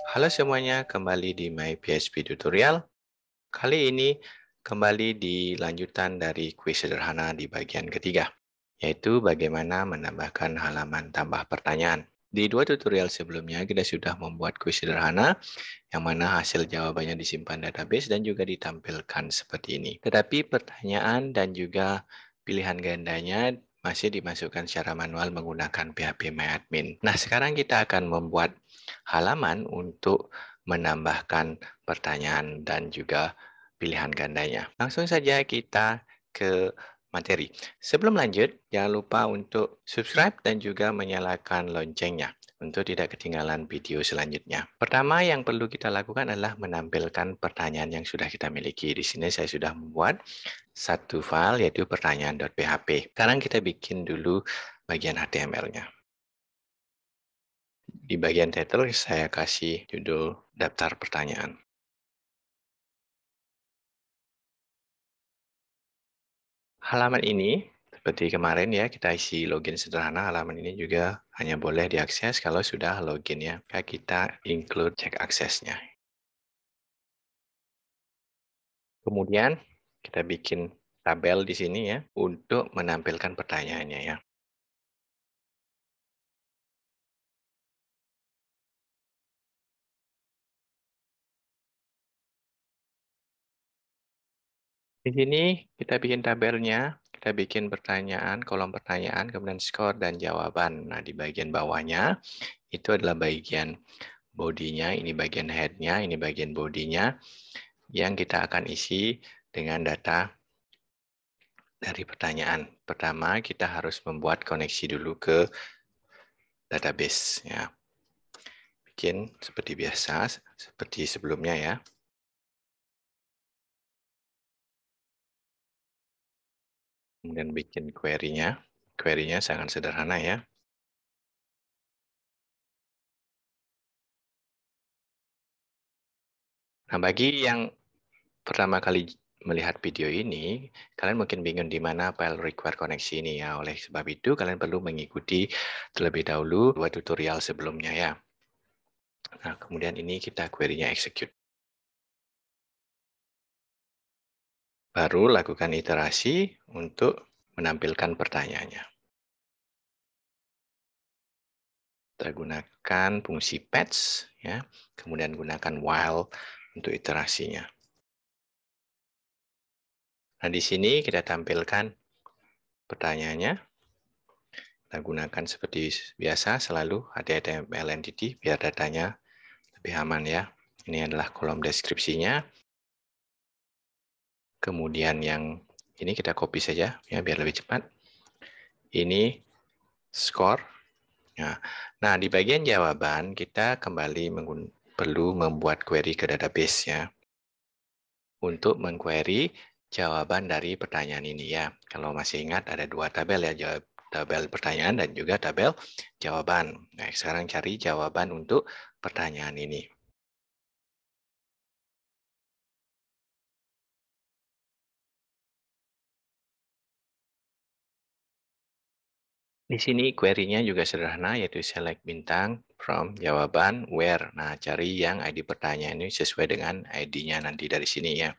Halo semuanya, kembali di My PHP Tutorial. Kali ini kembali di lanjutan dari kuis sederhana di bagian ketiga, yaitu bagaimana menambahkan halaman tambah pertanyaan. Di dua tutorial sebelumnya, kita sudah membuat kuis sederhana, yang mana hasil jawabannya disimpan database dan juga ditampilkan seperti ini. Tetapi pertanyaan dan juga pilihan gandanya masih dimasukkan secara manual menggunakan PHP MyAdmin. Nah, sekarang kita akan membuat halaman untuk menambahkan pertanyaan dan juga pilihan gandanya. Langsung saja kita ke materi. Sebelum lanjut, jangan lupa untuk subscribe dan juga menyalakan loncengnya untuk tidak ketinggalan video selanjutnya. Pertama yang perlu kita lakukan adalah menampilkan pertanyaan yang sudah kita miliki. Di sini saya sudah membuat satu file yaitu pertanyaan.php. Sekarang kita bikin dulu bagian HTML-nya. Di bagian title saya kasih judul daftar pertanyaan. Halaman ini seperti kemarin ya, kita isi login sederhana. Halaman ini juga hanya boleh diakses kalau sudah login ya. Kita include cek aksesnya. Kemudian kita bikin tabel di sini ya untuk menampilkan pertanyaannya ya. Di sini kita bikin tabelnya, kita bikin pertanyaan, kolom pertanyaan, kemudian skor dan jawaban. Nah, di bagian bawahnya itu adalah bagian bodinya, ini bagian headnya, ini bagian bodinya yang kita akan isi dengan data dari pertanyaan. Pertama, kita harus membuat koneksi dulu ke database ya. Bikin seperti biasa, seperti sebelumnya ya. Kemudian bikin query-nya. Query-nya sangat sederhana ya. Nah, bagi yang pertama kali melihat video ini, kalian mungkin bingung di mana file require koneksi ini ya. Oleh sebab itu, kalian perlu mengikuti terlebih dahulu dua tutorial sebelumnya ya. Nah, kemudian ini kita query-nya execute. Baru lakukan iterasi untuk menampilkan pertanyaannya. Kita gunakan fungsi patch, ya. Kemudian gunakan while untuk iterasinya. Nah, di sini kita tampilkan pertanyaannya. Kita gunakan seperti biasa selalu HTML entity biar datanya lebih aman ya. Ini adalah kolom deskripsinya. Kemudian yang ini kita copy saja ya biar lebih cepat. Ini score. Nah, di bagian jawaban kita kembali perlu membuat query ke database ya. Untuk mengquery jawaban dari pertanyaan ini ya. Kalau masih ingat ada dua tabel ya, tabel pertanyaan dan juga tabel jawaban. Nah, sekarang cari jawaban untuk pertanyaan ini. Di sini query-nya juga sederhana, yaitu select bintang from jawaban where. Nah, cari yang ID pertanyaan ini sesuai dengan ID-nya nanti dari sini ya.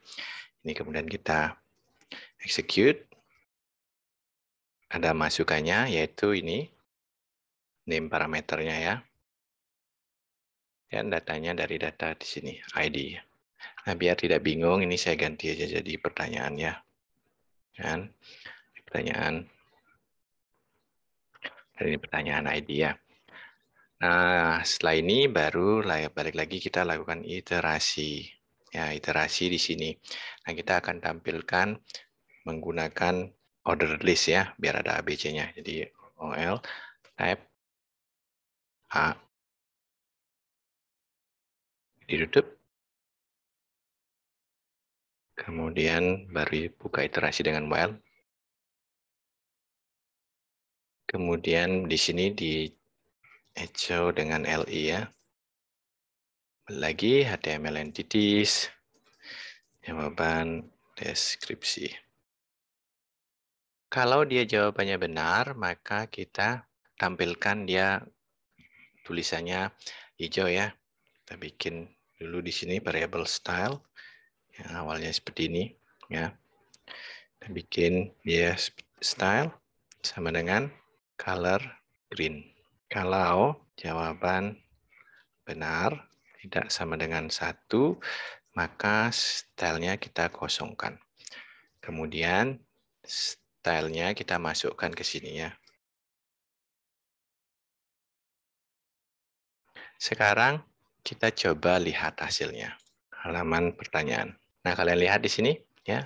Ini kemudian kita execute. Ada masukannya, yaitu ini, name parameternya ya. Dan datanya dari data di sini, ID. Nah, biar tidak bingung, ini saya ganti aja jadi pertanyaan ya. Dan pertanyaan, dan ini pertanyaan ID ya. Nah, setelah ini baru balik lagi kita lakukan iterasi. Ya, iterasi di sini. Nah, kita akan tampilkan menggunakan order list ya, biar ada ABC-nya. Jadi, OL, type, A, ditutup. Kemudian baru buka iterasi dengan while. Kemudian di sini di echo dengan LI ya. Lagi HTML entities, jawaban, deskripsi. Kalau dia jawabannya benar, maka kita tampilkan dia tulisannya hijau ya. Kita bikin dulu di sini variable style. Ya, awalnya seperti ini. Ya. Kita bikin dia style sama dengan color green. Kalau jawaban benar tidak sama dengan 1, maka stylenya kita kosongkan. Kemudian stylenya kita masukkan ke sini ya. Sekarang kita coba lihat hasilnya. Halaman pertanyaan. Nah, kalian lihat di sini ya.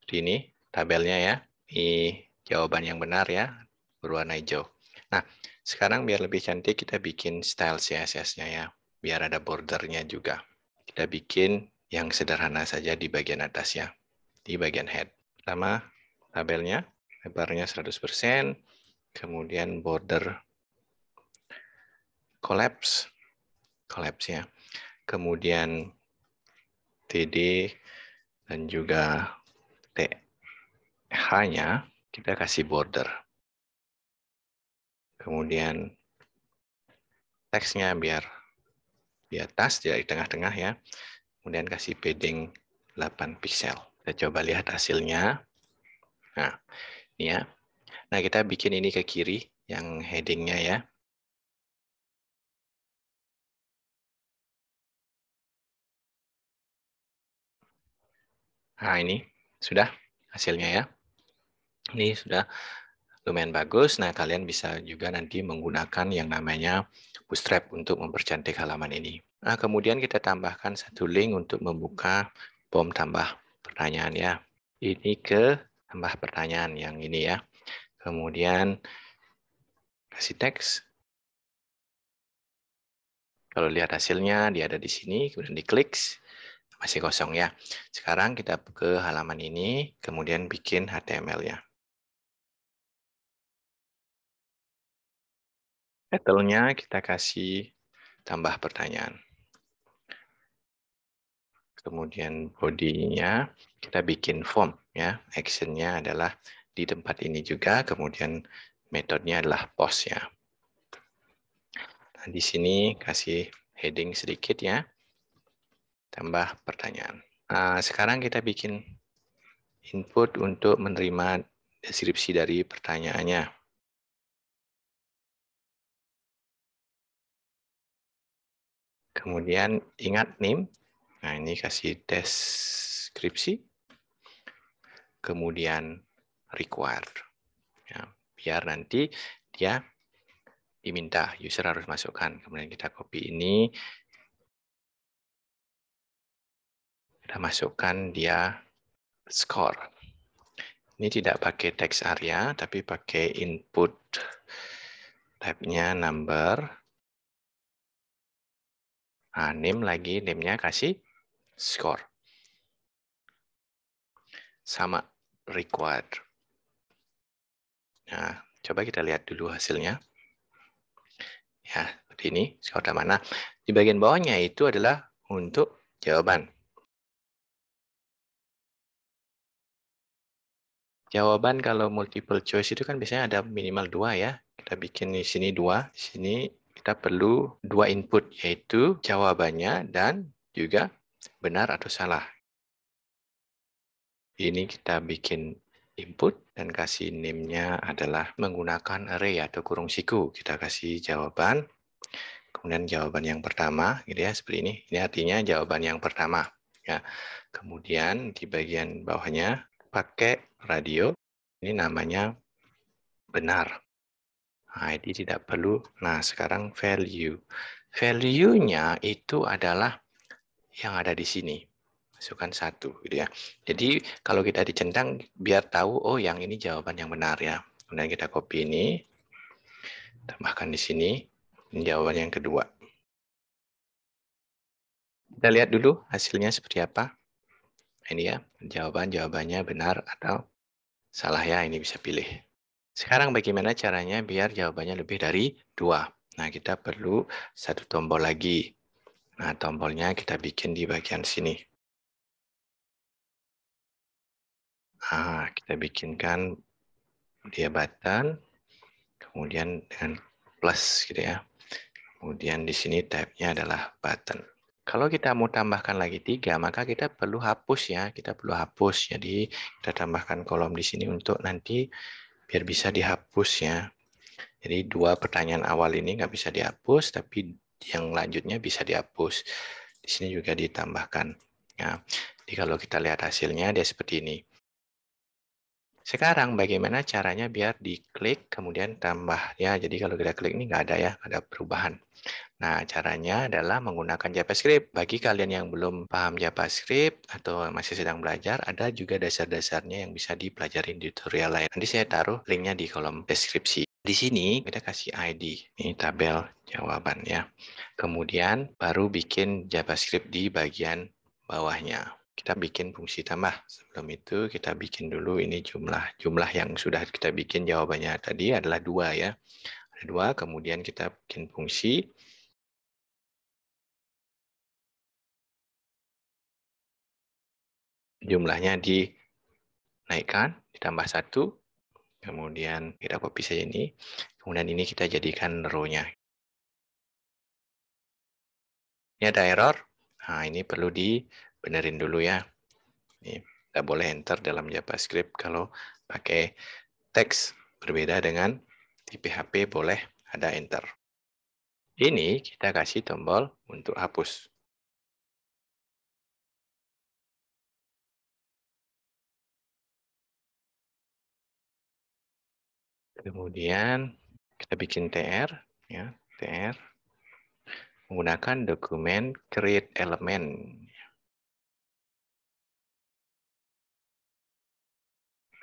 Di ini tabelnya ya. Ini jawaban yang benar ya, berwarna hijau. Nah, sekarang biar lebih cantik kita bikin style CSS-nya ya. Biar ada bordernya juga. Kita bikin yang sederhana saja di bagian atasnya. Di bagian head. Pertama, tabelnya. Lebarnya 100%. Kemudian border collapse ya. Kemudian TD dan juga TH-nya kita kasih border. Kemudian teksnya biar di atas, di tengah-tengah ya. Kemudian kasih padding 8 pixel. Kita coba lihat hasilnya. Nah, ini ya. Nah, kita bikin ini ke kiri, yang headingnya ya. Nah, ini sudah hasilnya ya. Ini sudah lumayan bagus. Nah, kalian bisa juga nanti menggunakan yang namanya Bootstrap untuk mempercantik halaman ini. Nah, kemudian kita tambahkan satu link untuk membuka form tambah pertanyaan ya. Ini ke tambah pertanyaan yang ini ya. Kemudian kasih teks. Kalau lihat hasilnya, dia ada di sini, kemudian diklik. Masih kosong ya. Sekarang kita ke halaman ini, kemudian bikin HTML-nya. Title-nya kita kasih tambah pertanyaan. Kemudian body-nya kita bikin form ya. Action-nya adalah di tempat ini juga, kemudian metodenya adalah post ya. Nah, di sini kasih heading sedikit ya. Tambah pertanyaan. Nah, sekarang kita bikin input untuk menerima deskripsi dari pertanyaannya. Kemudian ingat name. Nah, ini kasih deskripsi. Kemudian required. Ya, biar nanti dia diminta, user harus masukkan. Kemudian kita copy ini. Kita masukkan dia score. Ini tidak pakai text area, tapi pakai input type-nya number. Nah, name lagi, name-nya kasih score. Sama required. Nah, coba kita lihat dulu hasilnya. Ya, seperti ini, skor mana. Di bagian bawahnya itu adalah untuk jawaban. Jawaban kalau multiple choice itu kan biasanya ada minimal 2 ya. Kita bikin di sini 2, di sini kita perlu 2 input, yaitu jawabannya dan juga benar atau salah. Ini kita bikin input dan kasih name-nya adalah menggunakan array atau kurung siku. Kita kasih jawaban, kemudian jawaban yang pertama, gitu ya, seperti ini. Ini artinya jawaban yang pertama. Ya. Kemudian di bagian bawahnya pakai radio. Ini namanya benar. Nah, ini tidak perlu. Nah, sekarang value. Value-nya itu adalah yang ada di sini. Masukkan 1, gitu ya. Jadi, kalau kita dicentang, biar tahu, oh yang ini jawaban yang benar ya. Kemudian kita copy ini, tambahkan di sini. Ini jawaban yang kedua. Kita lihat dulu hasilnya seperti apa. Ini ya, jawabannya benar atau salah ya, ini bisa pilih. Sekarang bagaimana caranya biar jawabannya lebih dari 2? Nah, kita perlu satu tombol lagi. Nah, tombolnya kita bikin di bagian sini. Nah, kita bikinkan dia button, kemudian dengan plus gitu ya. Kemudian di sini tab-nya adalah button. Kalau kita mau tambahkan lagi 3, maka kita perlu hapus ya. Kita perlu hapus. Jadi kita tambahkan kolom di sini untuk nanti biar bisa dihapus ya. Jadi 2 pertanyaan awal ini nggak bisa dihapus, tapi yang lanjutnya bisa dihapus. Di sini juga ditambahkan. Ya. Jadi kalau kita lihat hasilnya dia seperti ini. Sekarang bagaimana caranya biar diklik kemudian tambah ya. Jadi kalau kita klik ini nggak ada ya, nggak ada perubahan. Nah, caranya adalah menggunakan JavaScript. Bagi kalian yang belum paham JavaScript atau masih sedang belajar, ada juga dasar-dasarnya yang bisa dipelajari di tutorial lain. Nanti saya taruh linknya di kolom deskripsi. Di sini kita kasih ID, ini tabel jawaban ya. Kemudian baru bikin JavaScript di bagian bawahnya. Kita bikin fungsi tambah. Sebelum itu kita bikin dulu ini jumlah. Jumlah yang sudah kita bikin jawabannya tadi adalah 2 ya. Ada 2, kemudian kita bikin fungsi. Jumlahnya dinaikkan, ditambah 1. Kemudian kita copy saja ini. Kemudian ini kita jadikan row-nya. Ini ada error. Nah, ini perlu dibenerin dulu ya. Ini tidak boleh enter dalam JavaScript kalau pakai teks. Berbeda dengan di PHP boleh ada enter. Ini kita kasih tombol untuk hapus. Kemudian kita bikin TR, ya, TR menggunakan dokumen create element.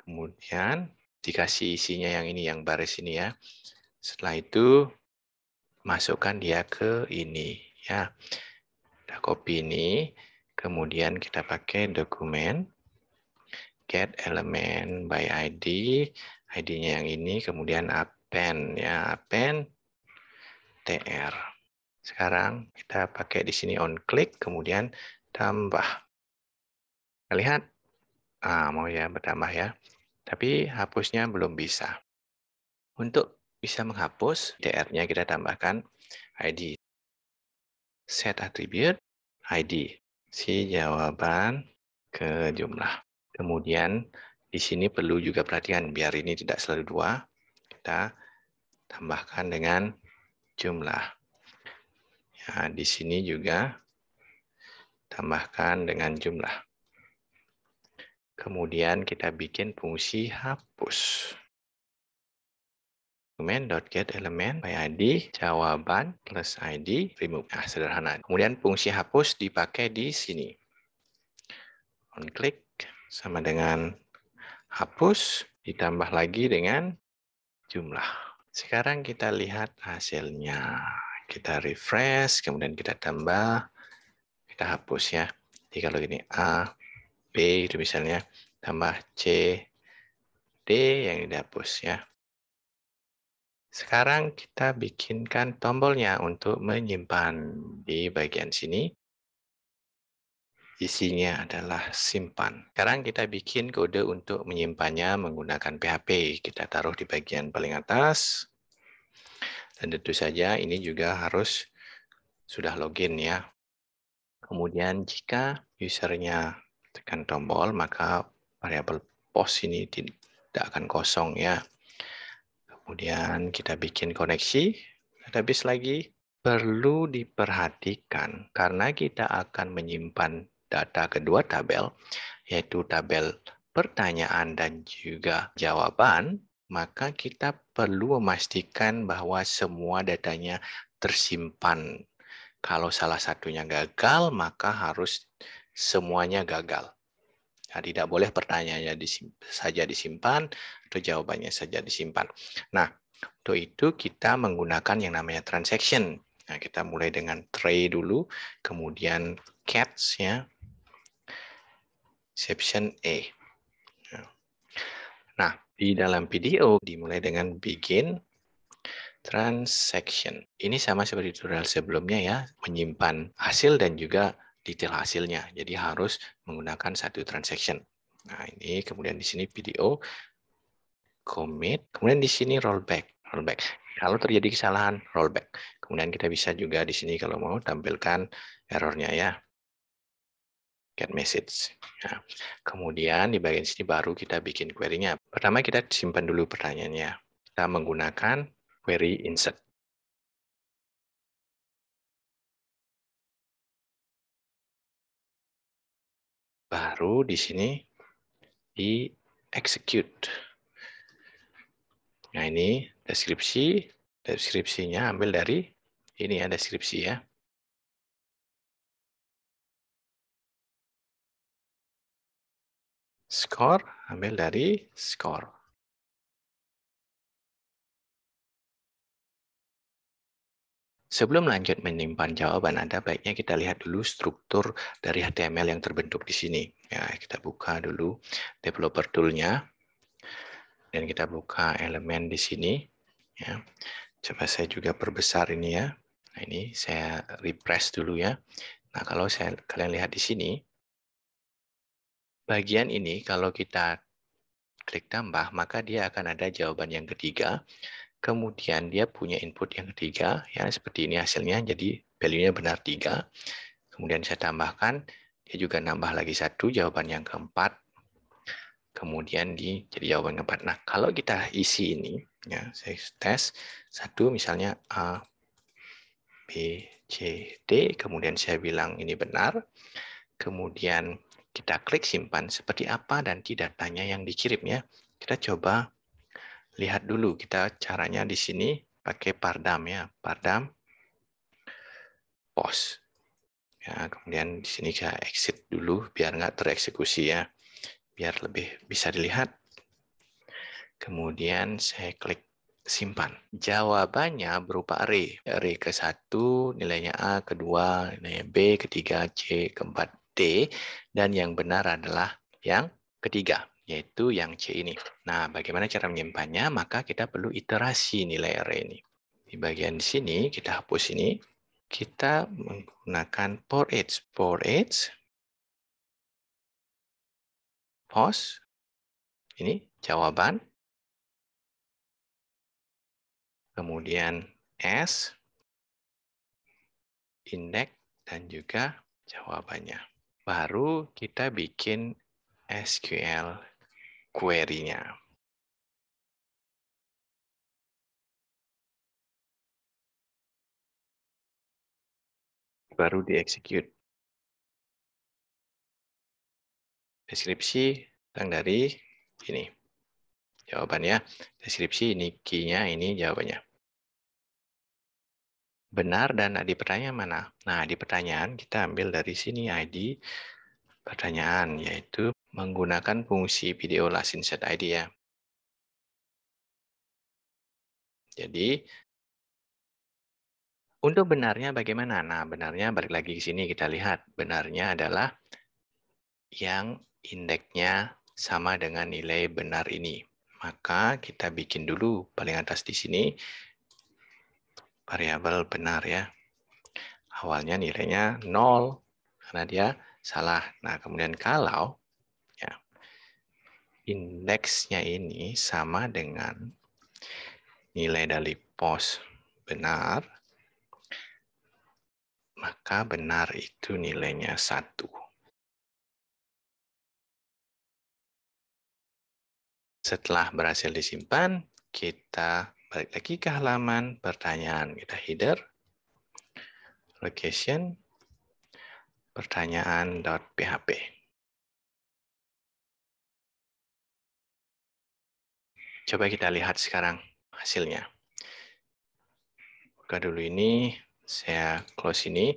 Kemudian dikasih isinya yang ini, yang baris ini ya. Setelah itu masukkan dia ke ini ya. Kita copy ini, kemudian kita pakai dokumen get element by ID, ID-nya yang ini, kemudian append ya, append TR. Sekarang kita pakai di sini on click, kemudian tambah. Lihat, mau ya bertambah ya. Tapi hapusnya belum bisa. Untuk bisa menghapus, TR-nya kita tambahkan ID. Set attribute ID. Si jawaban ke jumlah. Kemudian di sini perlu juga perhatian, biar ini tidak selalu 2. Kita tambahkan dengan jumlah. Ya, di sini juga tambahkan dengan jumlah. Kemudian kita bikin fungsi hapus. Dokumen.get element by ID, jawaban plus ID, remove. Nah, sederhana. Kemudian fungsi hapus dipakai di sini. On click sama dengan hapus, ditambah lagi dengan jumlah. Sekarang kita lihat hasilnya. Kita refresh, kemudian kita tambah, kita hapus ya. Jadi kalau gini A, B itu misalnya, tambah C, D yang dihapus ya. Sekarang kita bikinkan tombolnya untuk menyimpan di bagian sini. Isinya adalah simpan. Sekarang kita bikin kode untuk menyimpannya menggunakan PHP. Kita taruh di bagian paling atas. Dan tentu saja ini juga harus sudah login ya. Kemudian jika usernya tekan tombol, maka variabel post ini tidak akan kosong ya. Kemudian kita bikin koneksi database lagi. Perlu diperhatikan karena kita akan menyimpan data kedua tabel, yaitu tabel pertanyaan dan juga jawaban, maka kita perlu memastikan bahwa semua datanya tersimpan. Kalau salah satunya gagal, maka harus semuanya gagal. Nah, tidak boleh pertanyaannya saja disimpan atau jawabannya saja disimpan. Nah, untuk itu kita menggunakan yang namanya transaction. Nah, kita mulai dengan tray dulu, kemudian cats ya, exception A. Nah, di dalam video dimulai dengan begin transaction. Ini sama seperti tutorial sebelumnya ya, menyimpan hasil dan juga detail hasilnya. Jadi harus menggunakan satu transaction. Nah, ini kemudian di sini video commit, kemudian di sini rollback. Kalau terjadi kesalahan, rollback. Kemudian kita bisa juga di sini kalau mau tampilkan errornya ya. Get message. Nah, kemudian di bagian sini baru kita bikin query-nya. Pertama kita simpan dulu pertanyaannya. Kita menggunakan query insert. Baru di sini di execute. Nah ini deskripsinya ambil dari ini ya, deskripsi ya. Score ambil dari score. Sebelum lanjut menyimpan jawaban, ada baiknya kita lihat dulu struktur dari HTML yang terbentuk di sini. Ya, kita buka dulu developer tool-nya. Dan kita buka elemen di sini. Ya. Coba saya juga perbesar ini ya. Nah, ini saya refresh dulu ya. Nah, kalau kalian lihat di sini, bagian ini kalau kita klik tambah, maka dia akan ada jawaban yang ketiga. Kemudian dia punya input yang ketiga, ya seperti ini hasilnya, jadi value-nya benar 3. Kemudian saya tambahkan, dia juga nambah lagi 1, jawaban yang keempat. Kemudian jadi jawaban keempat. Nah, kalau kita isi ini, ya saya tes 1, misalnya A, B, C, D, kemudian saya bilang ini benar, kemudian kita klik simpan, seperti apa nanti datanya yang dikirim ya. Kita coba lihat dulu, kita caranya di sini pakai Pardam ya, Pardam post. Ya, kemudian di sini saya exit dulu biar nggak tereksekusi ya, biar lebih bisa dilihat. Kemudian saya klik simpan. Jawabannya berupa array. Array ke-1 nilainya A, kedua nilainya B, ketiga C, keempat D, dan yang benar adalah yang ketiga, yaitu yang C ini. Nah, bagaimana cara menyimpannya? Maka kita perlu iterasi nilai array ini. Di bagian sini, kita hapus ini. Kita menggunakan for each. For each, post, ini jawaban. Kemudian S, indeks, dan juga jawabannya. Baru kita bikin SQL query-nya. Baru di-execute. Deskripsi datang dari ini. Jawabannya, deskripsi ini key-nya, ini jawabannya. Benar dan di pertanyaan mana? Nah, di pertanyaan kita ambil dari sini ID pertanyaan, yaitu menggunakan fungsi video last insert ID ya. Jadi, untuk benarnya bagaimana? Nah, benarnya balik lagi ke sini kita lihat. Benarnya adalah yang indeksnya sama dengan nilai benar ini. Maka kita bikin dulu paling atas di sini variabel benar ya. Awalnya nilainya 0 karena dia salah. Nah, kemudian kalau ya indeksnya ini sama dengan nilai dari post benar, maka benar itu nilainya 1. Setelah berhasil disimpan, kita balik lagi ke halaman pertanyaan. Kita header, location, pertanyaan.php. Coba kita lihat sekarang hasilnya. Buka dulu ini, saya close ini.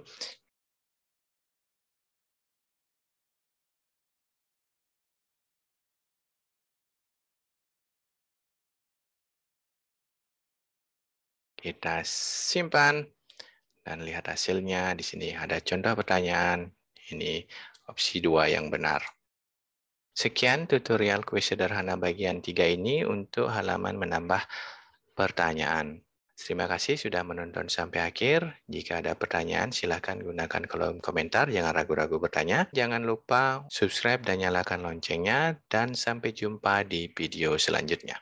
Kita simpan dan lihat hasilnya. Di sini ada contoh pertanyaan. Ini opsi 2 yang benar. Sekian tutorial kuis sederhana bagian 3 ini untuk halaman menambah pertanyaan. Terima kasih sudah menonton sampai akhir. Jika ada pertanyaan, silakan gunakan kolom komentar. Jangan ragu-ragu bertanya. Jangan lupa subscribe dan nyalakan loncengnya. Dan sampai jumpa di video selanjutnya.